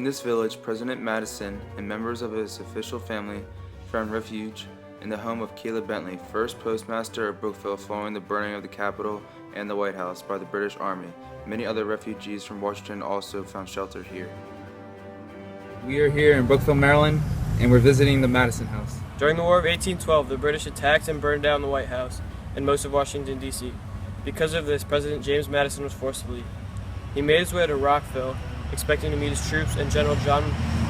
In this village, President Madison and members of his official family found refuge in the home of Caleb Bentley, first postmaster of Brookville following the burning of the Capitol and the White House by the British Army. Many other refugees from Washington also found shelter here. We are here in Brookville, Maryland, and we're visiting the Madison House. During the War of 1812, the British attacked and burned down the White House and most of Washington, D.C. Because of this, President James Madison was forced to leave. He made his way to Rockville, expecting to meet his troops and General John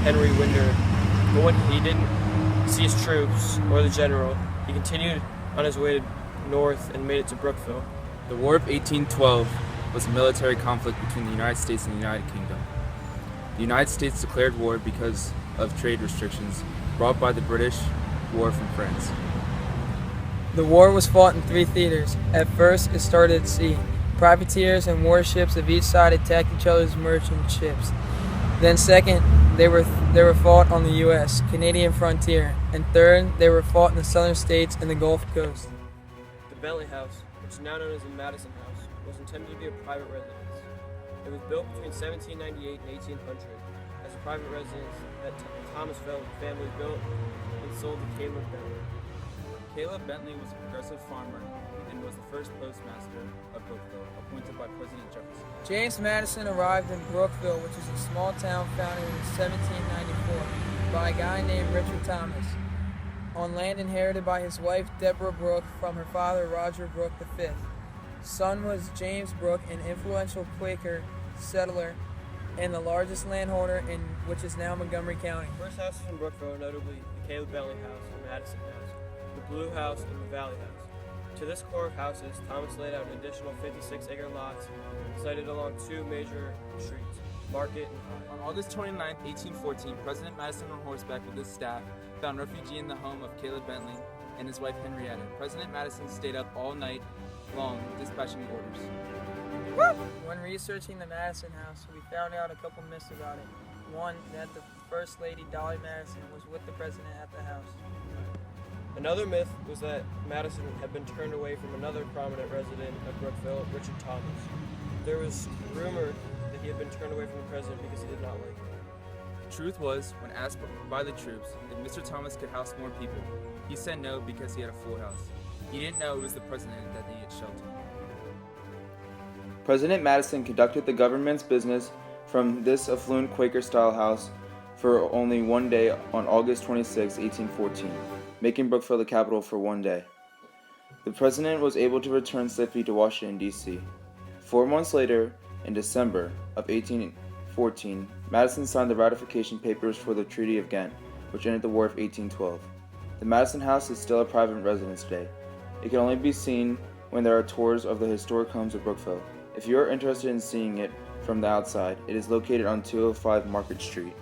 Henry Winder, but when he didn't see his troops or the general, he continued on his way north and made it to Brookville. The War of 1812 was a military conflict between the United States and the United Kingdom. The United States declared war because of trade restrictions brought by the British war from France. The war was fought in three theaters. At first, it started at sea. Privateers and warships of each side attacked each other's merchant ships. Then second, they were fought on the U.S. Canadian frontier. And third, they were fought in the southern states and the Gulf Coast. The Bentley House, which is now known as the Madison House, was intended to be a private residence. It was built between 1798 and 1800 as a private residence that Thomas family built and sold to Caleb Bentley. Caleb Bentley was a progressive farmer and was the first postmaster of Brookville, appointed by President Jefferson. James Madison arrived in Brookville, which is a small town founded in 1794 by a guy named Richard Thomas, on land inherited by his wife Deborah Brooke from her father Roger Brooke V. Son was James Brooke, an influential Quaker settler and the largest landholder in which is now Montgomery County. The first houses in Brookville are notably the Caleb Bentley House, the Madison House, the Blue House, and the Valley House. To this core of houses, Thomas laid out an additional 56-acre lots sited along two major streets, Market and High. On August 29, 1814, President Madison on horseback with his staff found refuge in the home of Caleb Bentley and his wife Henrietta. President Madison stayed up all night long dispatching orders. When researching the Madison House, we found out a couple myths about it. One, that the First Lady Dolly Madison was with the president at the house. Another myth was that Madison had been turned away from another prominent resident of Brookville, Richard Thomas. There was rumor that he had been turned away from the president because he did not like him. The truth was, when asked by the troops if Mr. Thomas could house more people, he said no because he had a full house. He didn't know it was the president that needed shelter. President Madison conducted the government's business from this affluent Quaker-style house for only one day on August 26, 1814, making Brookville the capital for one day. The president was able to return safely to Washington, D.C. 4 months later, in December of 1814, Madison signed the ratification papers for the Treaty of Ghent, which ended the War of 1812. The Madison House is still a private residence today. It can only be seen when there are tours of the historic homes of Brookville. If you are interested in seeing it from the outside, it is located on 205 Market Street.